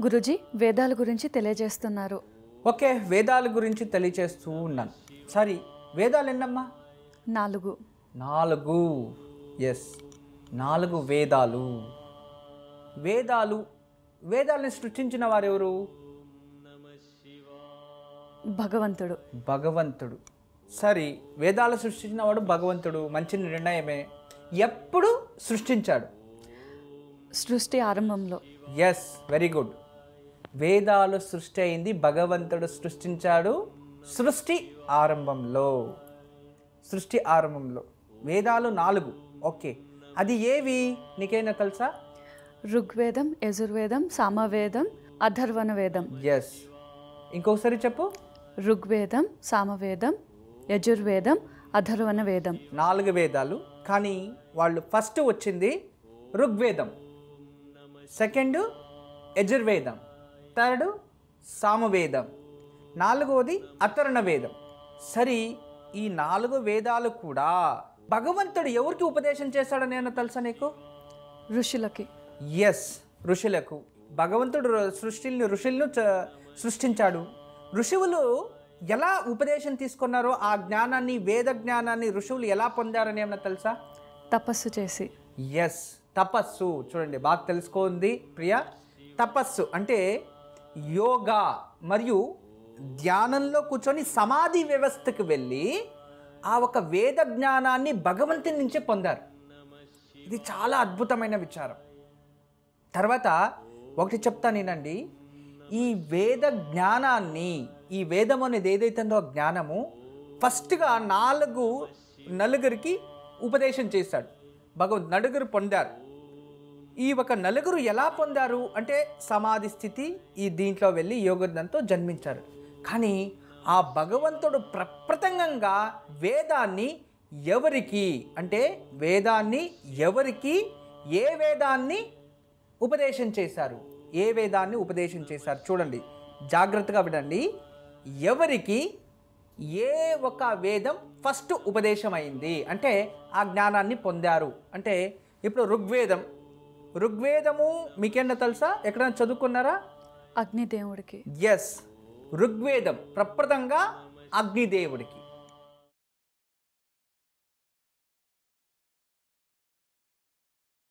గురుజీ వేదాల గురించి తెలియజేస్తున్నారు. ఓకే, వేదాల గురించి తెలియజేస్తూ ఉన్నాను. సరే, వేదాలు ఎన్నమ్మా? 4. 4. ఎస్, 4 వేదాలు. వేదాలని సృష్టించిన వారెవరు? భగవంతుడు. సరే, వేదాలు సృష్టించిన వాడు భగవంతుడు, మంచి నిర్ణయమే. ఎప్పుడు సృష్టించాడు? సృష్టి ఆరంభంలో. Yes, very good. వేదాలు సృష్టి అయింది, భగవంతుడు సృష్టించాడు సృష్టి ఆరంభంలో. వేదాలు 4. ఓకే, అది ఏవి నీకైనా తెలుసా? ఋగ్వేదం, యజుర్వేదం, సామవేదం, అథర్వణ వేదం. ఎస్, ఇంకొకసారి చెప్పు. ఋగ్వేదం, సామవేదం, యజుర్వేదం, అథర్వణ వేదం. 4 వేదాలు. కానీ వాళ్ళు ఫస్ట్ వచ్చింది ఋగ్వేదం, సెకండ్ యజుర్వేదం, థర్డ్ సామవేదం, 4వది అథర్వణ వేదం. సరే, ఈ 4 వేదాలు కూడా భగవంతుడు ఎవరికి ఉపదేశం చేశాడని ఏమన్నా తెలుసా నీకు? ఋషులకి. ఎస్, ఋషులకు. భగవంతుడు ఋషులను సృష్టించాడు. ఋషువులు ఎలా ఉపదేశం తీసుకున్నారో ఆ జ్ఞానాన్ని, వేద జ్ఞానాన్ని ఋషువులు ఎలా పొందారని ఏమన్నా తెలుసా? తపస్సు చేసి. ఎస్, తపస్సు. చూడండి, బాగా తెలుసుకోండి ప్రియా. తపస్సు అంటే యోగా మరియు ధ్యానంలో కూర్చొని సమాధి వ్యవస్థకు వెళ్ళి ఆ ఒక వేద జ్ఞానాన్ని భగవంతుని నుంచే పొందారు. ఇది చాలా అద్భుతమైన విచారం. తర్వాత ఒకటి చెప్తానేనండి, ఈ వేద జ్ఞానాన్ని, ఈ వేదం అనేది ఏదైతుందో జ్ఞానము ఫస్ట్గా నలుగురికి ఉపదేశం చేశాడు భగవంతుడు. 4 పొందారు. ఈ ఒక 4 ఎలా పొందారు అంటే సమాధి స్థితి, ఈ దీంట్లో వెళ్ళి యోగంతో జన్మించారు. కానీ ఆ భగవంతుడు ప్రప్రథంగా వేదాన్ని ఎవరికి అంటే ఏ వేదాన్ని ఉపదేశం చేశారు? చూడండి, జాగ్రత్తగా వినండి. ఎవరికి ఏ ఒక వేదం ఫస్ట్ ఉపదేశం అయింది అంటే ఆ జ్ఞానాన్ని పొందారు అంటే, ఇప్పుడు ఋగ్వేదము మీకేనా తెలుసా? ఎక్కడైనా చదువుకున్నారా? అగ్నిదేవుడికి. ఎస్, ఋగ్వేదం ప్రప్రథంగా అగ్నిదేవుడికి.